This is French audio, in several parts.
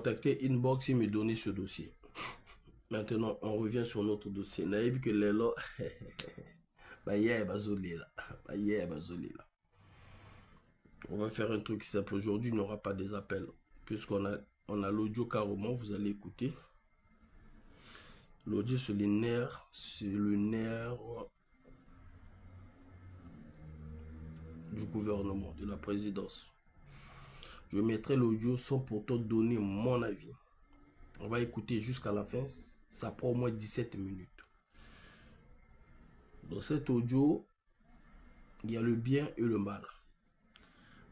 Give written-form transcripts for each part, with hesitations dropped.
Contacter Inbox et me donner ce dossier. Maintenant, on revient sur notre dossier. Naïb que les lots. On va faire un truc simple. Aujourd'hui, il n'y aura pas des appels. Puisqu'on a l'audio carrément, vous allez écouter. L'audio sur les nerfs, sur le nerf du gouvernement, de la présidence. Je mettrai l'audio sans pourtant donner mon avis. On va écouter jusqu'à la fin. Ça prend au moins 17 minutes. Dans cet audio, il y a le bien et le mal.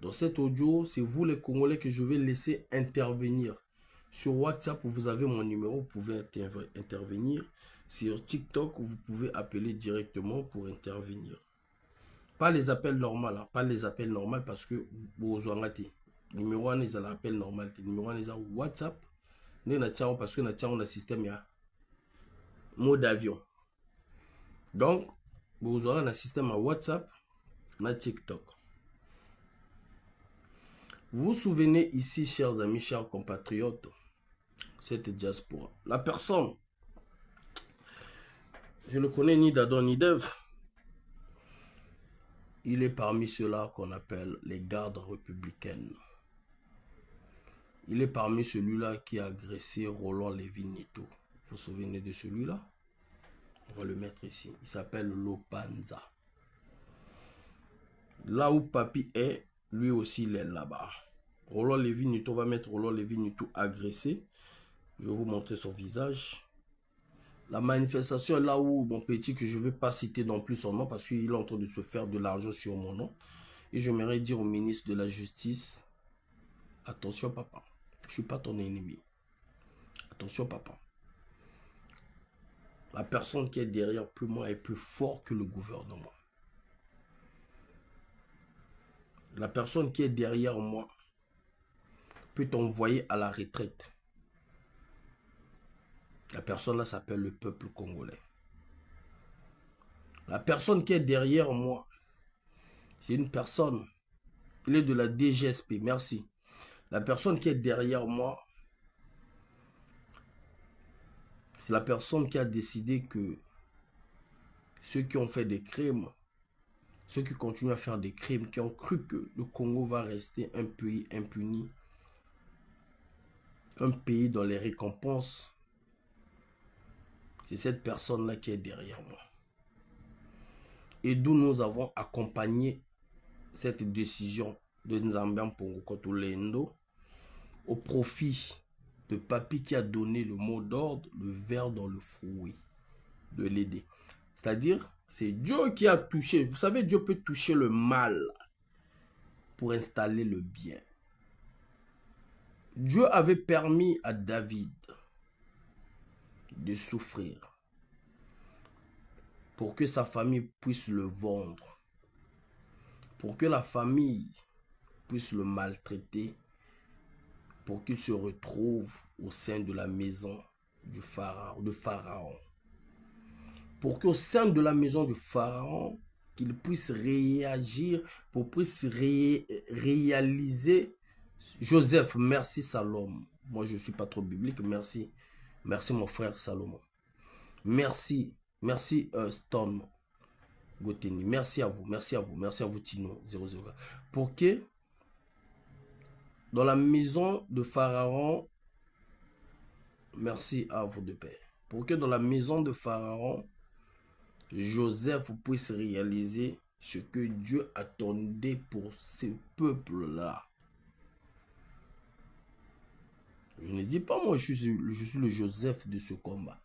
Dans cet audio, c'est vous les Congolais que je vais laisser intervenir. Sur WhatsApp, vous avez mon numéro, vous pouvez intervenir. Sur TikTok, vous pouvez appeler directement pour intervenir. Pas les appels normaux, hein. Pas les appels normaux parce que vous en avez. Numéro 1, c'est l'appel normal. Numéro 1, c'est WhatsApp. Parce que nous avons un système, il y a mode avion. Donc, vous aurez un système à WhatsApp, à TikTok. Vous vous souvenez ici, chers amis, chers compatriotes, cette diaspora. La personne, je ne connais ni d'Adam ni d'Ève. Il est parmi ceux-là qu'on appelle les gardes républicaines. Il est parmi celui-là qui a agressé Roland Lévy-Nito. Vous vous souvenez de celui-là? On va le mettre ici. Il s'appelle Lopanza. Là où Papi est, lui aussi il est là-bas. Roland Lévy-Nito, on va mettre Roland Lévy-Nito agressé. Je vais vous montrer son visage. La manifestation est là où mon petit, que je ne vais pas citer non plus son nom parce qu'il est en train de se faire de l'argent sur mon nom. Et j'aimerais dire au ministre de la Justice, attention papa, je ne suis pas ton ennemi. Attention papa. La personne qui est derrière moi est plus fort que le gouvernement. La personne qui est derrière moi peut t'envoyer à la retraite. La personne là s'appelle le peuple congolais. La personne qui est derrière moi, c'est une personne, il est de la DGSP, merci. La personne qui est derrière moi, c'est la personne qui a décidé que ceux qui ont fait des crimes, ceux qui continuent à faire des crimes, qui ont cru que le Congo va rester un pays impuni, un pays dont les récompenses, c'est cette personne-là qui est derrière moi. Et d'où nous avons accompagné cette décision de Nzambian Pongo Lendo au profit de Papi qui a donné le mot d'ordre, le ver dans le fruit, de l'aider. C'est-à-dire, c'est Dieu qui a touché. Vous savez, Dieu peut toucher le mal pour installer le bien. Dieu avait permis à David de souffrir pour que sa famille puisse le vendre, pour que la famille puisse le maltraiter, pour qu'il se retrouve au sein de la maison du Pharaon. Pour qu'au sein de la maison du Pharaon, qu'il puisse réagir, pour qu'il puisse réaliser. Joseph, merci Salomon. Moi, je ne suis pas trop biblique, merci. Merci mon frère Salomon. Merci, merci Stone Goteni. Merci à vous, merci à vous, merci à vous Tino 00. Pour que dans la maison de Pharaon, merci à vous de paix. Pour que dans la maison de Pharaon, Joseph puisse réaliser ce que Dieu attendait pour ce peuple-là. Je ne dis pas moi je suis le Joseph de ce combat.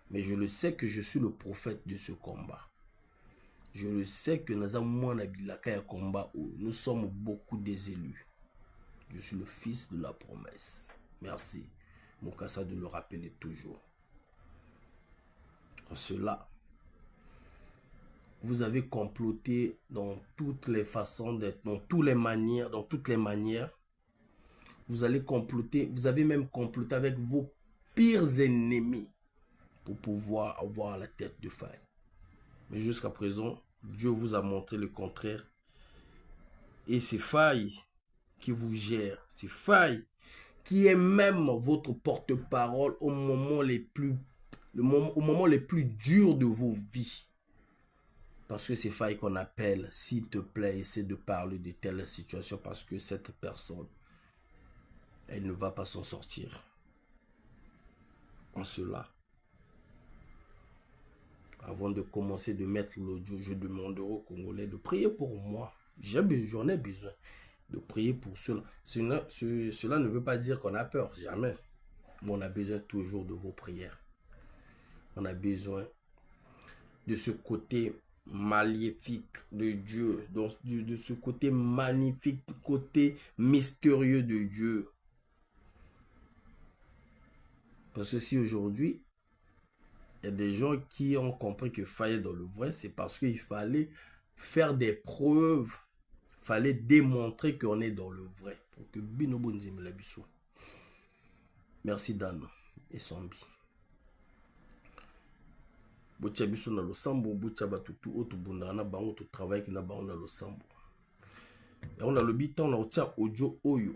Mais je le sais que je suis le prophète de ce combat. Je le sais que nous avons un combat où nous sommes beaucoup des élus. Je suis le fils de la promesse. Merci, Mokassa, de le rappeler toujours. En cela, vous avez comploté dans toutes les façons d'être, dans toutes les manières. Vous allez comploter, vous avez même comploté avec vos pires ennemis pour pouvoir avoir la tête de faille. Mais jusqu'à présent, Dieu vous a montré le contraire. Et ces failles qui vous gèrent, ces failles qui est même votre porte-parole au moment les plus durs de vos vies. Parce que c'est faille qu'on appelle, s'il te plaît, essaie de parler de telle situation parce que cette personne, elle ne va pas s'en sortir. En cela, avant de commencer de mettre l'audio, je demanderai aux Congolais de prier pour moi. J'en ai besoin de prier pour cela. Cela ne veut pas dire qu'on a peur, jamais. Mais on a besoin toujours de vos prières. On a besoin de ce côté maléfique de Dieu, de ce côté magnifique, côté mystérieux de Dieu. Parce que si aujourd'hui, il y a des gens qui ont compris qu'il fallait dans le vrai, c'est parce qu'il fallait faire des preuves, il fallait démontrer qu'on est dans le vrai. Pour que Bino Bonzim la biso. Merci Dan et Sambi. Botia biso na losambo, botia batutu otu bunda na bango to travail ki na bango na losambo. Et on a le bitan na otia audio oyo.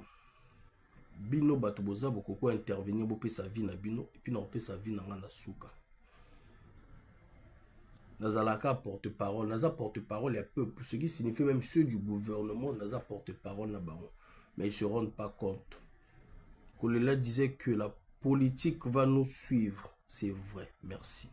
Bino batu boza bokoko intervenir bo pe sa vie na bino et puis na pe sa vie na nga na suka. Nazalaka porte-parole, naza porte-parole ya peuple, ce qui signifie même ceux du gouvernement, naza porte-parole na bango. Mais ils se rendent pas compte. Kolela disait que la politique va nous suivre, c'est vrai. Merci.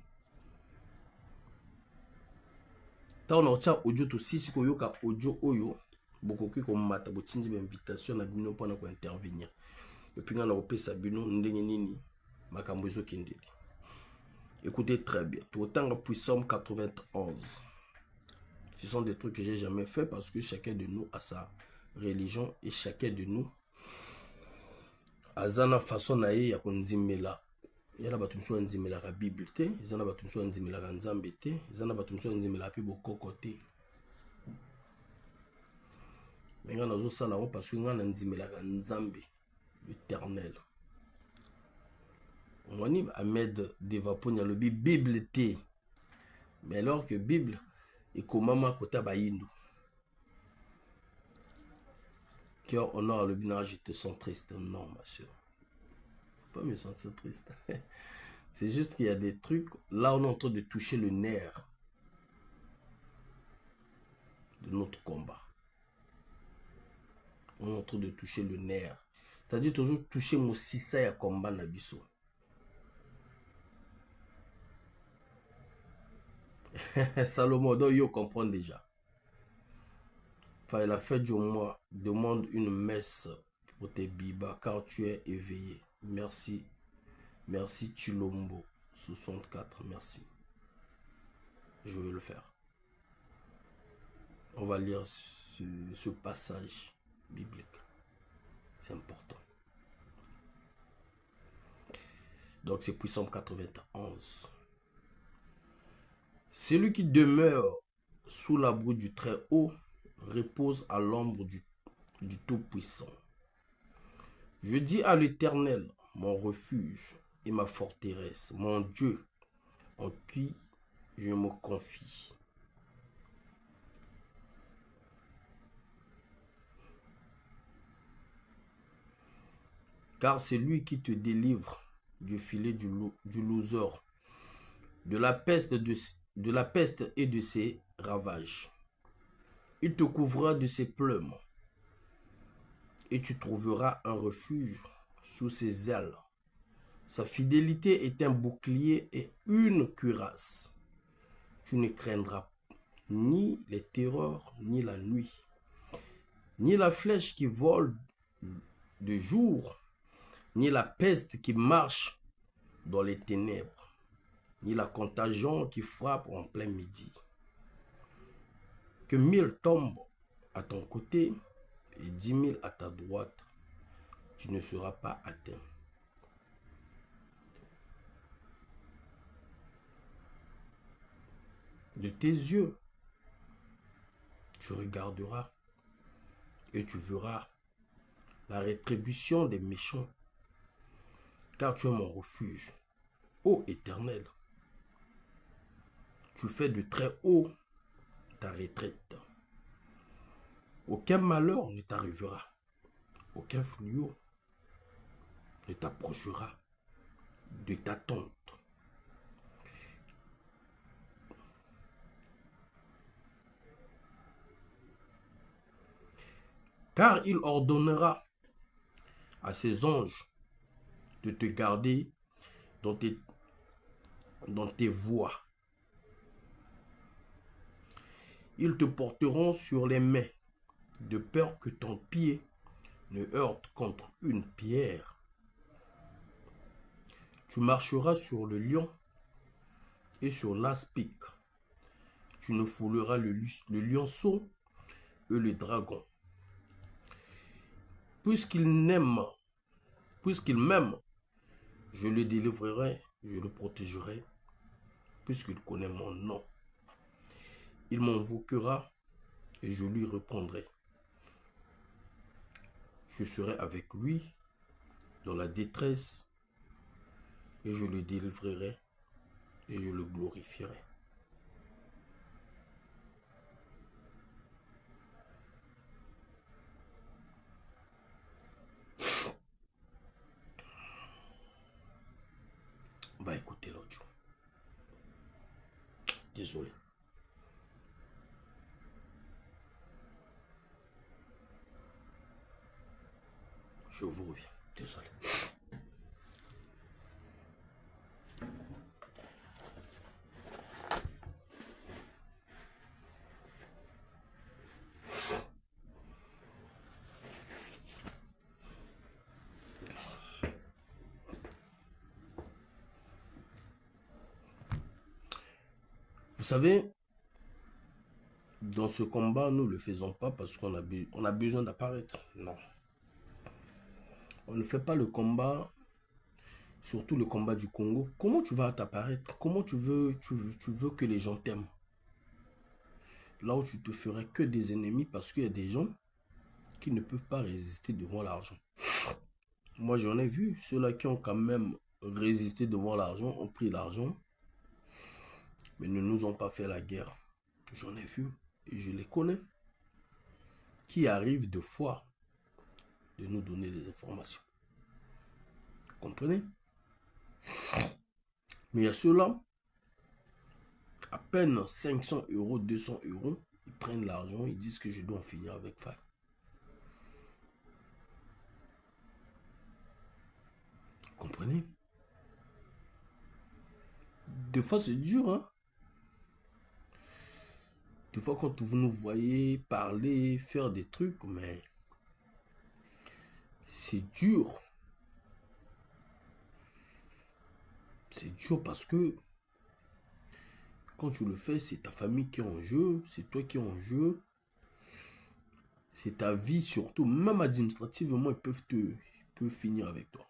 Tant on a audio to sisi ko yoka audio oyo bokoki ko mata botindi invitation na bino pona ko intervenir. Et puis on a opesa bino ndenge nini makambo ezo kindeli. Écoutez très bien. Tout autant puis Psalm 91. Ce sont des trucs que j'ai jamais fait parce que chacun de nous a sa religion et chacun de nous a sa façon na ye ya konzimela. Yana batu mso nzimela ka Bible te, yana batu mso nzimela ka Nzambe te, yana batu mso nzimela pe bokoko te. Mais nga nazo sala ngo parce que nga na nzimela ka Nzambe l'éternel. Mwani Ahmed Devaponya le Bible te. Mais alors que Bible et komama kota bayindu. Cœur, honneur, le binage, je te sens triste. Non, ma soeur. Faut pas me sentir triste. C'est juste qu'il y a des trucs. Là, on est en train de toucher le nerf de notre combat. On est en train de toucher le nerf. C'est-à-dire toujours toucher mon sisa ya combat nabiso. Salomon, donc yo comprend déjà. Enfin, la fête du mois demande une messe pour tes bibas car tu es éveillé. Merci. Merci Chilombo. 64, merci. Je vais le faire. On va lire ce passage biblique. C'est important. Donc c'est Psalm 91. Celui qui demeure sous l'abri du Très-Haut repose à l'ombre du Tout-Puissant. Je dis à l'Éternel, mon refuge et ma forteresse, mon Dieu, en qui je me confie. Car c'est lui qui te délivre du filet du loser, de la peste et de ses ravages. Il te couvrira de ses plumes et tu trouveras un refuge sous ses ailes. Sa fidélité est un bouclier et une cuirasse. Tu ne craindras ni les terreurs, ni la nuit, ni la flèche qui vole de jour, ni la peste qui marche dans les ténèbres, ni la contagion qui frappe en plein midi. Que 1000 tombent à ton côté et 10 000 à ta droite, tu ne seras pas atteint. De tes yeux, tu regarderas et tu verras la rétribution des méchants, car tu es mon refuge, ô Éternel. Tu fais de très haut ta retraite. Aucun malheur ne t'arrivera, aucun fléau ne t'approchera de ta tente. Car il ordonnera à ses anges de te garder dans tes voies. Ils te porteront sur les mains, de peur que ton pied ne heurte contre une pierre. Tu marcheras sur le lion et sur l'aspic. Tu ne fouleras le lionceau et le dragon. Puisqu'il m'aime, je le délivrerai, je le protégerai, puisqu'il connaît mon nom. Il m'invoquera et je lui répondrai. Je serai avec lui dans la détresse et je le délivrerai et je le glorifierai. On va écouter l'audio. Désolé. Je vous reviens. Désolé. Vous savez, dans ce combat, nous ne le faisons pas parce qu'on a besoin d'apparaître. Non. On ne fait pas le combat, surtout le combat du Congo. Comment tu vas t'apparaître? Comment tu veux que les gens t'aiment? Là où tu te ferais que des ennemis parce qu'il y a des gens qui ne peuvent pas résister devant l'argent. Moi, j'en ai vu. Ceux-là qui ont quand même résisté devant l'argent ont pris l'argent, mais ne nous ont pas fait la guerre. J'en ai vu et je les connais. Qui arrivent de fois de nous donner des informations. Vous comprenez? Mais il y a ceux-là, à peine 500 euros, 200 euros, ils prennent l'argent, ils disent que je dois en finir avec faille. Vous comprenez? Des fois, c'est dur, hein? Des fois, quand vous nous voyez parler, faire des trucs, mais c'est dur. C'est dur parce que quand tu le fais, c'est ta famille qui est en jeu, c'est toi qui es en jeu, c'est ta vie surtout. Même administrativement, ils peuvent finir avec toi.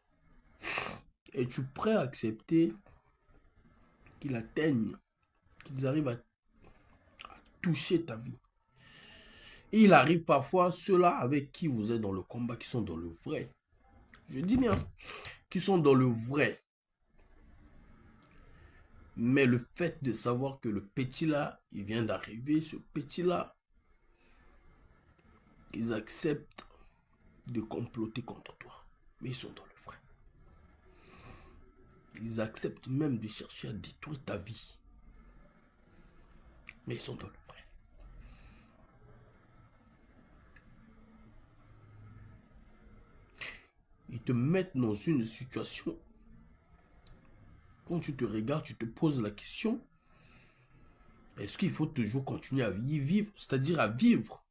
Et tu es prêt à accepter qu'ils atteignent, qu'ils arrivent à toucher ta vie. Et il arrive parfois ceux-là avec qui vous êtes dans le combat, qui sont dans le vrai. Je dis bien, qui sont dans le vrai. Mais le fait de savoir que le petit là, il vient d'arriver, ce petit là, ils acceptent de comploter contre toi. Mais ils sont dans le vrai. Ils acceptent même de chercher à détruire ta vie. Mais ils sont dans le vrai. Ils te mettent dans une situation. Quand tu te regardes, tu te poses la question. Est-ce qu'il faut toujours continuer à y vivre? C'est-à-dire à vivre.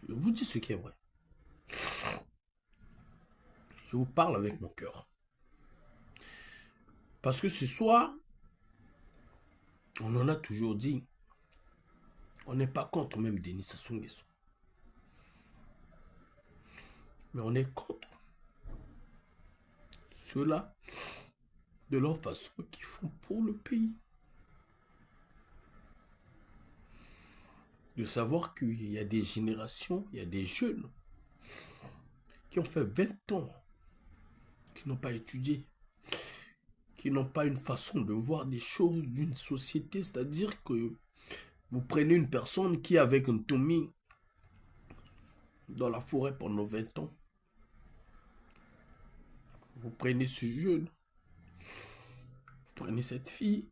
Je vous dis ce qui est vrai. Je vous parle avec mon cœur. Parce que ce soir, on en a toujours dit, on n'est pas contre même Denis Sassou Nguesso. Mais on est contre ceux-là, de leur façon qu'ils font pour le pays. De savoir qu'il y a des générations, il y a des jeunes qui ont fait 20 ans, qui n'ont pas étudié, qui n'ont pas une façon de voir des choses d'une société. C'est-à-dire que vous prenez une personne qui est avec un Tommy dans la forêt pendant 20 ans. Vous prenez ce jeune, vous prenez cette fille,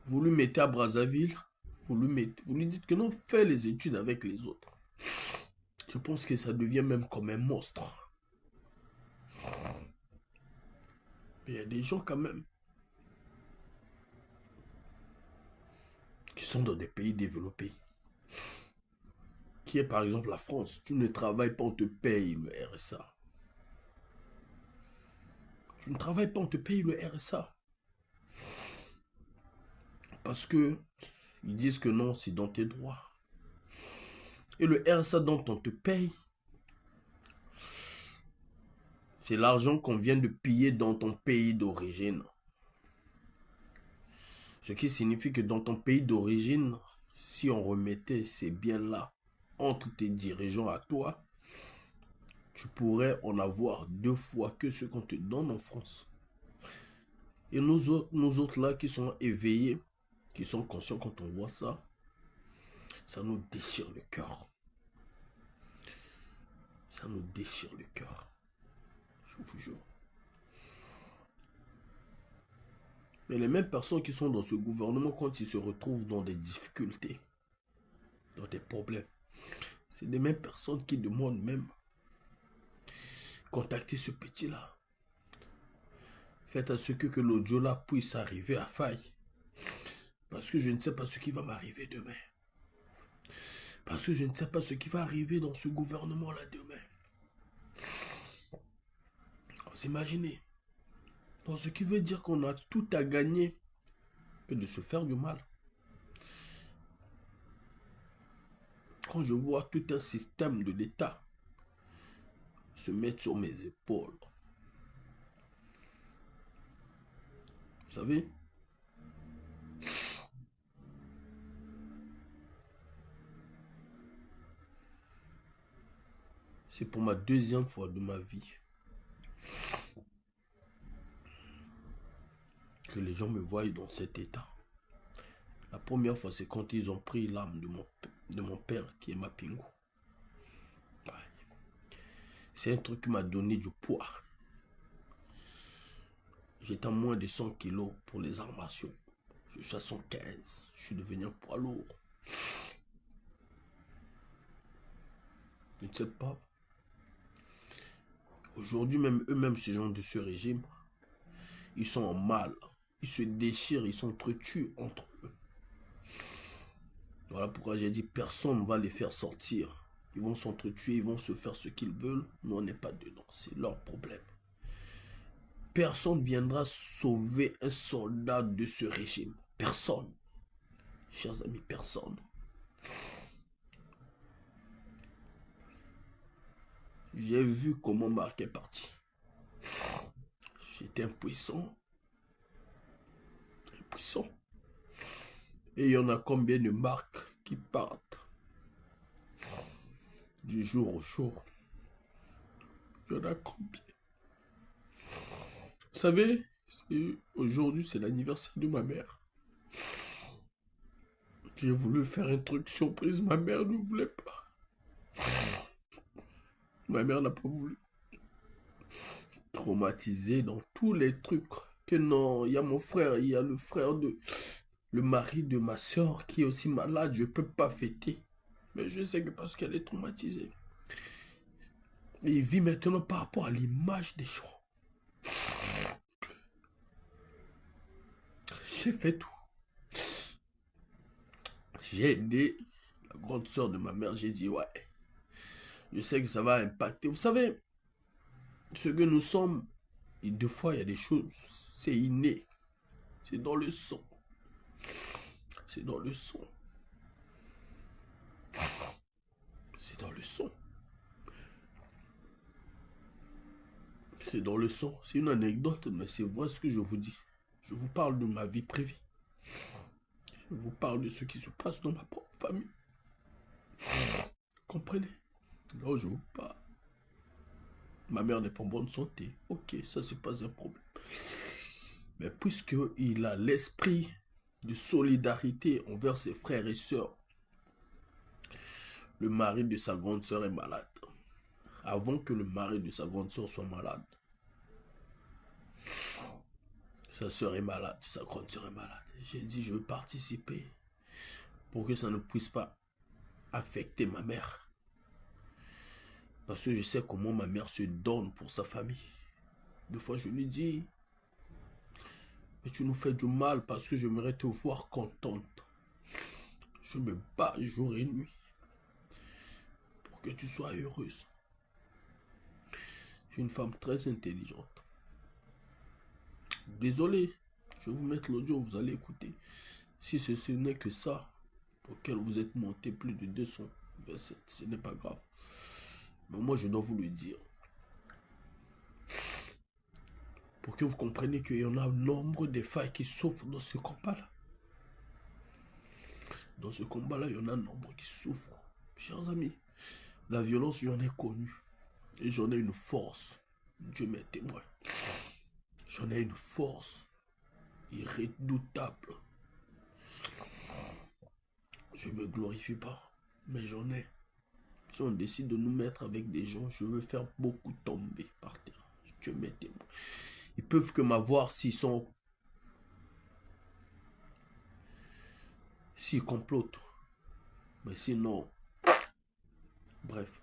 vous lui mettez à Brazzaville, vous lui dites que non, fais les études avec les autres. Je pense que ça devient même comme un monstre. Mais il y a des gens quand même qui sont dans des pays développés. Qui est par exemple la France. Tu ne travailles pas, on te paye le RSA. Tu ne travailles pas, on te paye le RSA. Parce que ils disent que non, c'est dans tes droits. Et le RSA dont on te paye, c'est l'argent qu'on vient de payer dans ton pays d'origine. Ce qui signifie que dans ton pays d'origine, si on remettait ces biens-là entre tes dirigeants à toi, tu pourrais en avoir 2 fois que ce qu'on te donne en France. Et nous autres là qui sont éveillés, qui sont conscients quand on voit ça, ça nous déchire le cœur. Ça nous déchire le cœur. Je vous jure. Mais les mêmes personnes qui sont dans ce gouvernement, quand ils se retrouvent dans des difficultés, dans des problèmes, c'est les mêmes personnes qui demandent même contacter ce petit-là. Faites à ce que l'audio-là puisse arriver à faille. Parce que je ne sais pas ce qui va m'arriver demain. Parce que je ne sais pas ce qui va arriver dans ce gouvernement-là demain. Vous imaginez? Donc, ce qui veut dire qu'on a tout à gagner que de se faire du mal. Quand je vois tout un système de l'État se mettre sur mes épaules, vous savez, c'est pour ma 2e fois de ma vie que les gens me voient dans cet état. La première fois, c'est quand ils ont pris l'âme de mon père, qui est Mapingo. Ouais. C'est un truc qui m'a donné du poids. J'étais à moins de 100 kilos pour les armations. Je suis à 115. Je suis devenu un poids lourd. Je ne sais pas. Aujourd'hui, même eux-mêmes, ces gens de ce régime, ils sont en mal. Ils se déchirent, ils s'entretuent entre eux. Voilà pourquoi j'ai dit personne ne va les faire sortir. Ils vont s'entretuer, ils vont se faire ce qu'ils veulent. Nous, on n'est pas dedans. C'est leur problème. Personne ne viendra sauver un soldat de ce régime. Personne. Chers amis, personne. J'ai vu comment Marc est parti. J'étais impuissant. Impuissant. Et il y en a combien de marques qui partent du jour au jour? Il y en a combien? Vous savez, aujourd'hui c'est l'anniversaire de ma mère. J'ai voulu faire un truc surprise, ma mère ne voulait pas. Ma mère n'a pas voulu. Traumatisée dans tous les trucs. Que non, il y a mon frère, il y a le frère de... Le mari de ma soeur qui est aussi malade, je ne peux pas fêter. Mais je sais que parce qu'elle est traumatisée. Et il vit maintenant par rapport à l'image des gens. J'ai fait tout. J'ai aidé la grande soeur de ma mère. J'ai dit, ouais, je sais que ça va impacter. Vous savez, ce que nous sommes, et 2 fois, il y a des choses, c'est inné. C'est dans le sang. C'est dans le sang. C'est dans le sang. C'est dans le sang. C'est une anecdote, mais c'est vrai ce que je vous dis. Je vous parle de ma vie privée. Je vous parle de ce qui se passe dans ma propre famille. Comprenez? Là, je vous parle. Ma mère n'est pas en bonne santé. Ok, ça, c'est pas un problème. Mais puisqu'il a l'esprit de solidarité envers ses frères et sœurs, le mari de sa grande sœur est malade. Avant que le mari de sa grande sœur soit malade, Sa soeur est malade, sa grande soeur est malade. J'ai dit, je veux participer pour que ça ne puisse pas affecter ma mère. Parce que je sais comment ma mère se donne pour sa famille. Deux fois, je lui dis, mais tu nous fais du mal parce que j'aimerais te voir contente. Je me bats jour et nuit pour que tu sois heureuse. Je suis une femme très intelligente. Désolé, je vais vous mettre l'audio, vous allez écouter. Si ce n'est que ça, auquel vous êtes monté plus de 200 versets, ce n'est pas grave. Mais moi, je dois vous le dire. Pour que vous compreniez qu'il y en a nombre de failles qui souffrent dans ce combat-là. Dans ce combat-là, il y en a nombre qui souffrent. Chers amis, la violence, j'en ai connu. Et j'en ai une force. Dieu m'est témoin. J'en ai une force irrédoutable. Je ne me glorifie pas, mais j'en ai. Si on décide de nous mettre avec des gens, je veux faire beaucoup tomber par terre. Dieu m'est témoin. Ils peuvent que m'avoir s'ils complotent. Mais sinon, bref,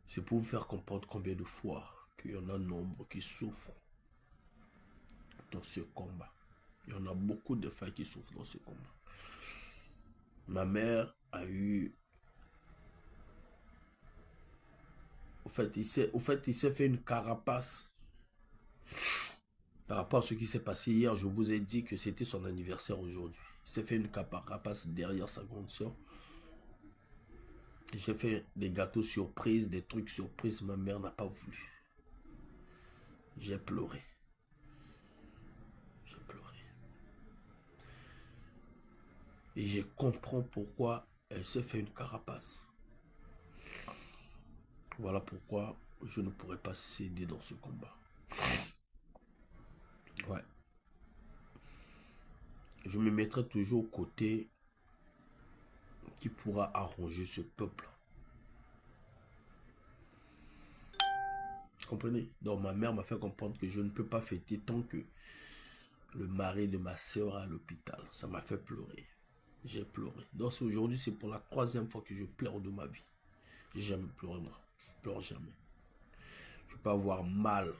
c'est pour vous faire comprendre combien de fois qu'il y en a nombre qui souffrent dans ce combat. Il y en a beaucoup de femmes qui souffrent dans ce combat. Ma mère a eu... Au fait, il s'est fait une carapace. Par rapport à ce qui s'est passé hier, je vous ai dit que c'était son anniversaire aujourd'hui. Il s'est fait une carapace derrière sa grande soeur. J'ai fait des gâteaux surprises, des trucs surprises. Ma mère n'a pas voulu. J'ai pleuré. J'ai pleuré. Et je comprends pourquoi elle s'est fait une carapace. Voilà pourquoi je ne pourrais pas céder dans ce combat. Ouais. Je me mettrai toujours au côté qui pourra arranger ce peuple. Vous comprenez? Donc ma mère m'a fait comprendre que je ne peux pas fêter tant que le mari de ma soeur est à l'hôpital. Ça m'a fait pleurer. J'ai pleuré. Donc aujourd'hui, c'est pour la 3e fois que je pleure de ma vie. J'ai jamais pleuré, moi. Je pleure jamais. Je ne peux pas avoir mal.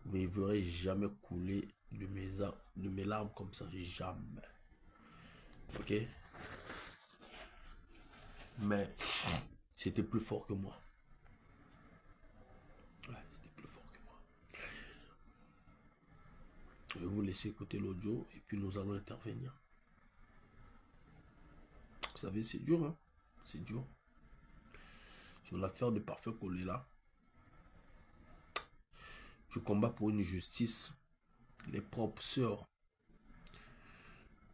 Mais il ne verrait jamais couler de mes larmes comme ça. Jamais. Ok? Mais c'était plus fort que moi. Ouais, c'était plus fort que moi. Je vais vous laisser écouter l'audio et puis nous allons intervenir. Vous savez, c'est dur, hein? C'est dur. Sur l'affaire de Parfait Kolela, tu combats pour une justice. Les propres sœurs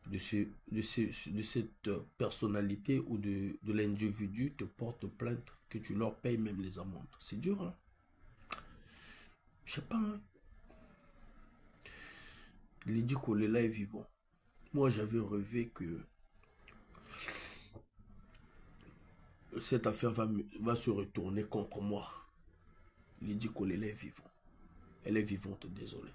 de cette personnalité ou de l'individu te portent plainte, que tu leur payes même les amendes. C'est dur, hein? Je sais pas, hein? Lydie Kolela est vivant. Moi, j'avais rêvé que cette affaire va se retourner contre moi. Lydie Kolela est vivant. Elle est vivante, désolé.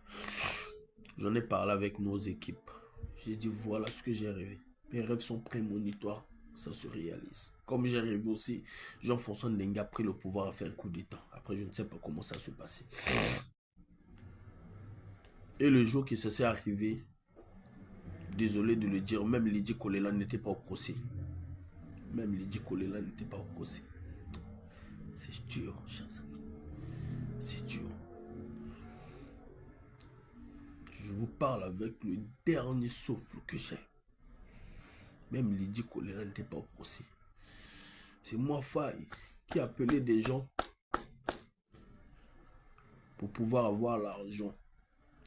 J'en ai parlé avec nos équipes. J'ai dit, voilà ce que j'ai rêvé. Mes rêves sont prémonitoires, ça se réalise. Comme j'ai rêvé aussi, Jean-François Ndenga a pris le pouvoir à faire un coup d'état. Après, je ne sais pas comment ça se passait. Et le jour qui ça s'est arrivé, désolé de le dire, même Lydie Kolela n'était pas au procès. Même Lydie Kolela n'était pas au procès. C'est dur, chers amis. C'est dur. Je vous parle avec le dernier souffle que j'ai. Même Lydie Kolela n'était pas au procès. C'est moi, Faye, qui appelait des gens pour pouvoir avoir l'argent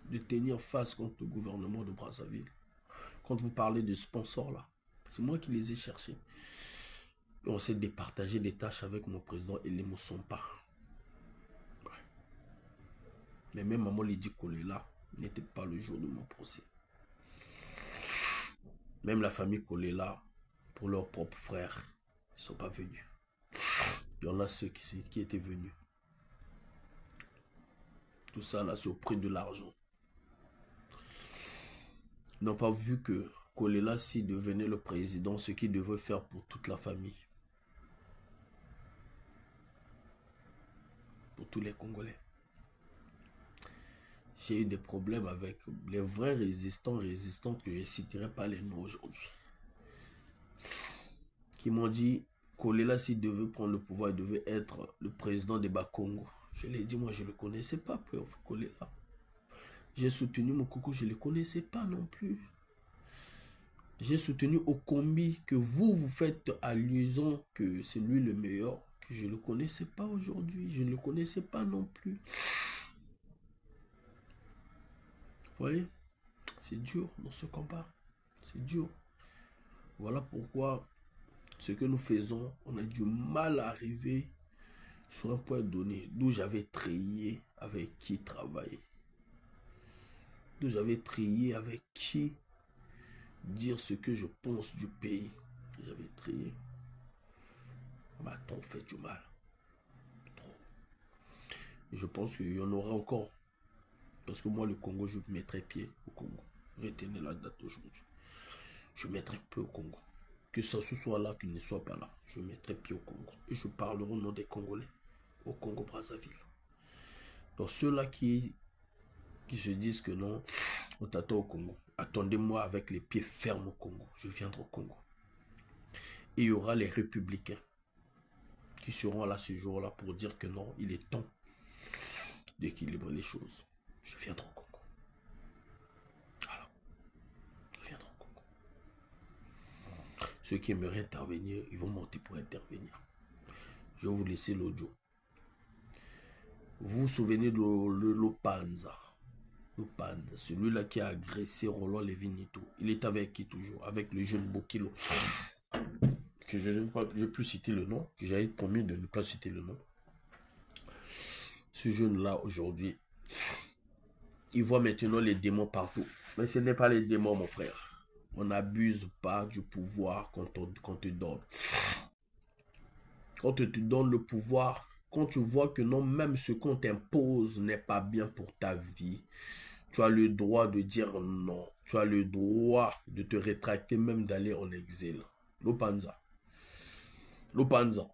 de tenir face contre le gouvernement de Brazzaville. Quand vous parlez de sponsors là, c'est moi qui les ai cherchés. Et on s'est départagé des tâches avec mon président et les mots sont pas. Ouais. Mais même maman Lydie Kolela n'était pas le jour de mon procès. Même la famille Kolela, pour leurs propres frères, ils ne sont pas venus. Il y en a ceux qui étaient venus. Tout ça là, c'est au prix de l'argent. Ils n'ont pas vu que Kolela, s'il devenait le président, ce qu'il devait faire pour toute la famille. Pour tous les Congolais. J'ai eu des problèmes avec les vrais résistantes que je ne citerai pas les noms aujourd'hui. Qui m'ont dit, Kolela, s'il devait prendre le pouvoir, il devait être le président des Bakongo. Je l'ai dit, moi, je ne le connaissais pas, Kolela. J'ai soutenu Mokoko, je ne le connaissais pas non plus. J'ai soutenu Okombi, que vous faites allusion que c'est lui le meilleur, que je ne le connaissais pas aujourd'hui. Je ne le connaissais pas non plus. Vous voyez, c'est dur dans ce combat. C'est dur. Voilà pourquoi ce que nous faisons, on a du mal à arriver sur un point donné, d'où j'avais trié avec qui travailler. D'où j'avais trié avec qui dire ce que je pense du pays. J'avais trié. On m'a trop fait du mal. Trop. Et je pense qu'il y en aura encore. Parce que moi, le Congo, je mettrai pied au Congo. Retenez la date d'aujourd'hui. Je mettrai pied au Congo. Que ça soit là, qu'il ne soit pas là. Je mettrai pied au Congo. Et je parlerai au nom des Congolais. Au Congo-Brazzaville. Donc ceux-là qui se disent que non, on t'attend au Congo. Attendez-moi avec les pieds fermes au Congo. Je viendrai au Congo. Et il y aura les républicains qui seront là ce jour-là pour dire que non, il est temps d'équilibrer les choses. Je viendrai au Congo. Voilà. Je viendrai au Congo. Ceux qui aimeraient intervenir, ils vont monter pour intervenir. Je vais vous laisser l'audio. Vous vous souvenez de Lopanza? Lopanza, celui-là qui a agressé Roland Levinito. Il est avec qui toujours? Avec le jeune Bokilo. Que je ne vais plus citer le nom, que j'avais promis de ne pas citer le nom. Ce jeune-là, aujourd'hui, il voit maintenant les démons partout. Mais ce n'est pas les démons, mon frère. On n'abuse pas du pouvoir qu'on te donne. Quand on te donne le pouvoir, quand tu vois que non, même ce qu'on t'impose n'est pas bien pour ta vie, tu as le droit de dire non. Tu as le droit de te rétracter, même d'aller en exil. Lopanza. Lopanza.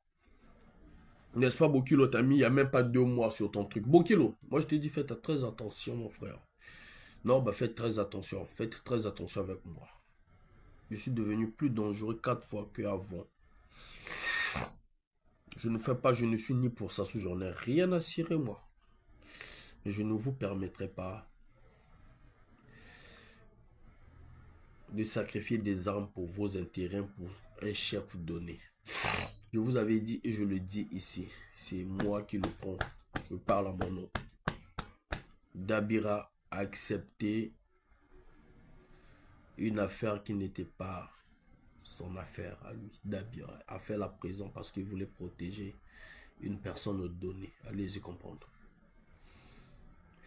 N'est-ce pas, Bokilo, t'as mis il n'y a même pas 2 mois sur ton truc. Bokilo, moi je te dis, faites très attention, mon frère. Non, bah faites très attention. Faites très attention avec moi. Je suis devenu plus dangereux 4 fois qu'avant. Je ne suis ni pour ça, j'en ai rien à cirer, moi. Mais je ne vous permettrai pas de sacrifier des armes pour vos intérêts, pour un chef donné. Je vous avais dit et je le dis ici, c'est moi qui le prends, je parle à mon nom. Dabira a accepté une affaire qui n'était pas son affaire à lui. Dabira a fait la prison parce qu'il voulait protéger une personne donnée. Allez-y comprendre.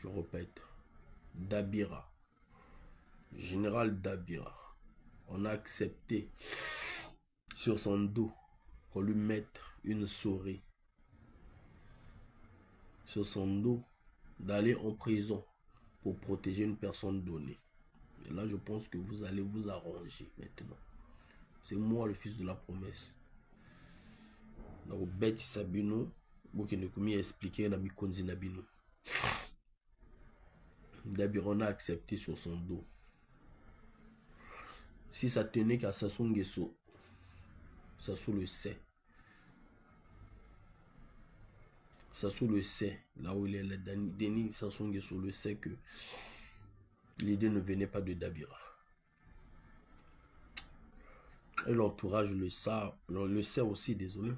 Je répète, Dabira, général Dabira, on a accepté sur son dos qu'on lui mette une souris sur son dos, d'aller en prison pour protéger une personne donnée. Et là, je pense que vous allez vous arranger maintenant. C'est moi le fils de la promesse. Donc, Beti Sabino, vous qui ne pouvez expliquer, na mikonzi nabino. D'abord, on a accepté sur son dos. Si ça tenait qu'à Sassou Nguesso, Sassou le sait. Sassou le sait, là où il est, Denis Sassou Nguesso le sait que l'idée ne venait pas de Dabira. Et l'entourage le sait aussi, désolé.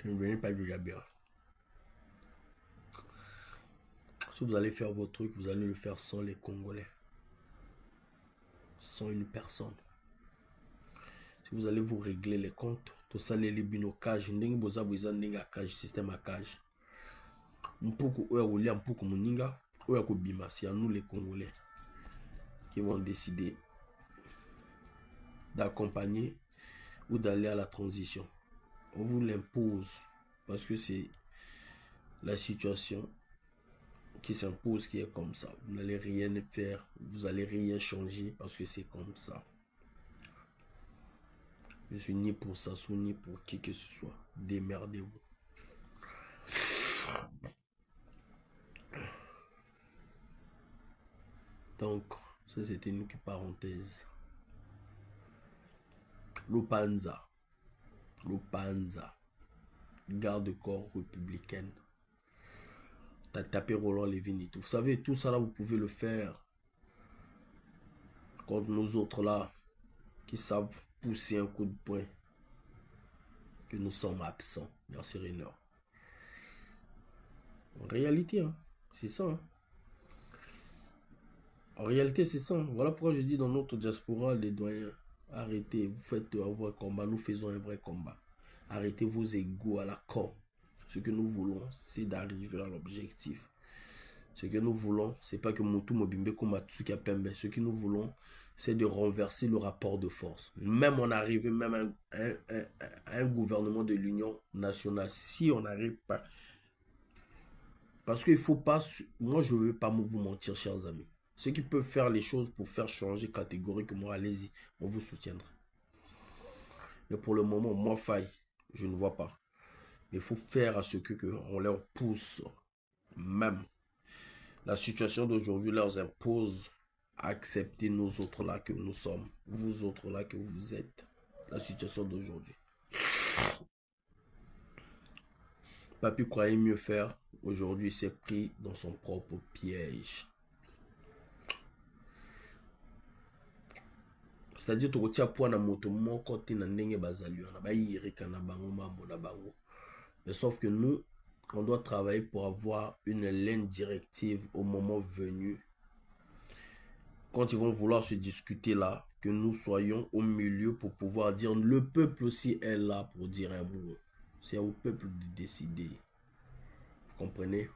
Ça ne venait pas de Dabira. Si vous allez faire vos trucs, vous allez le faire sans les Congolais. Sans une personne. Si vous allez vous régler les comptes, tout ça, les binocage, n'engue boza boza n'engue cage, système à cage. Mpuku oya oulia mpuku muninga, oya kobima, c'est à nous les Congolais qui vont décider d'accompagner ou d'aller à la transition. On vous l'impose parce que c'est la situation qui s'impose, qui est comme ça. Vous n'allez rien faire, vous n'allez rien changer parce que c'est comme ça. Je suis ni pour ça, ni pour qui que ce soit. Démerdez-vous. Donc, ça c'était une parenthèse. Lupanza, garde-corps républicaine. T'as tapé Roland Lévin et tout. Vous savez, tout ça là, vous pouvez le faire contre nous autres là, qui savent pousser un coup de poing, que nous sommes absents. Merci Rainer. En réalité, hein, c'est ça. Hein. En réalité, c'est ça. Hein. Voilà pourquoi je dis dans notre diaspora, les doyens, arrêtez, vous faites un vrai combat, nous faisons un vrai combat. Arrêtez vos égos à la con. Ce que nous voulons, c'est d'arriver à l'objectif. Ce que nous voulons, c'est pas que Motu Mobimbe Komatsuki Pembe. Ce que nous voulons, c'est de renverser le rapport de force. Même on arrive même à un gouvernement de l'Union nationale. Si on n'arrive pas. Parce qu'il ne faut pas. Moi, je ne veux pas vous mentir, chers amis. Ceux qui peuvent faire les choses pour faire changer catégoriquement, allez-y. On vous soutiendra. Mais pour le moment, moi, faille. Je ne vois pas. Mais il faut faire à ce qu'on leur pousse. Même. La situation d'aujourd'hui leur impose à accepter nous autres là que nous sommes, vous autres là que vous êtes. La situation d'aujourd'hui. Papi croyait mieux faire. Aujourd'hui, il s'est pris dans son propre piège. C'est-à-dire que tu as point na moto mon côté na ndenge bazali na ba yirika na bango mambo na bango. Mais sauf que nous, on doit travailler pour avoir une ligne directive au moment venu. Quand ils vont vouloir se discuter là, que nous soyons au milieu pour pouvoir dire, le peuple aussi est là pour dire un mot. C'est au peuple de décider. Vous comprenez?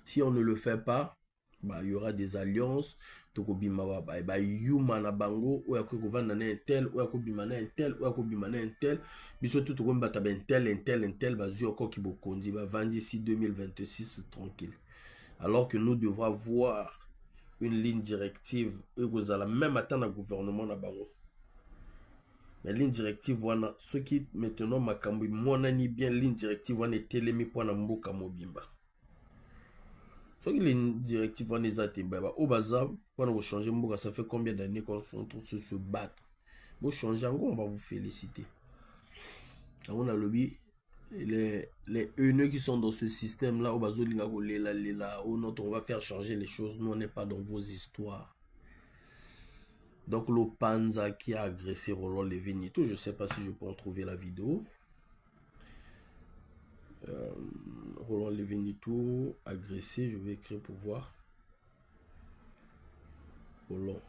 Si on ne le fait pas, bah, il y aura des alliances. Bah, yuma bango, ou yako kovanda na un tel, ou yako bimana un tel, ou yako bimana un tel. Biso tout ko mbata ben tel, un tel, bah zio ko kibokondi, bah vandi ici 2026 tranquille. Alors que nous devons voir une ligne directive et vous allez même attendre le gouvernement na bango. Mais ligne directive wana ce qui maintenant makambi monani bien ligne directive wana telemi pour na mboka mobimba. Ce qui ligne directive wana ezate baba au bazar pour nous changer mboka, ça fait combien d'années qu'on sont en train de se battre. Vous changez encore, on va vous féliciter. On a lobby les haineux qui sont dans ce système là au bazo linga ko lela au notre on va faire changer les choses, nous on n'est pas dans vos histoires. Donc Lupanza qui a agressé Roland Lévin et tout, je ne sais pas si je peux en trouver la vidéo. Roland Lévin et tout, agressé, je vais écrire pour voir. Roland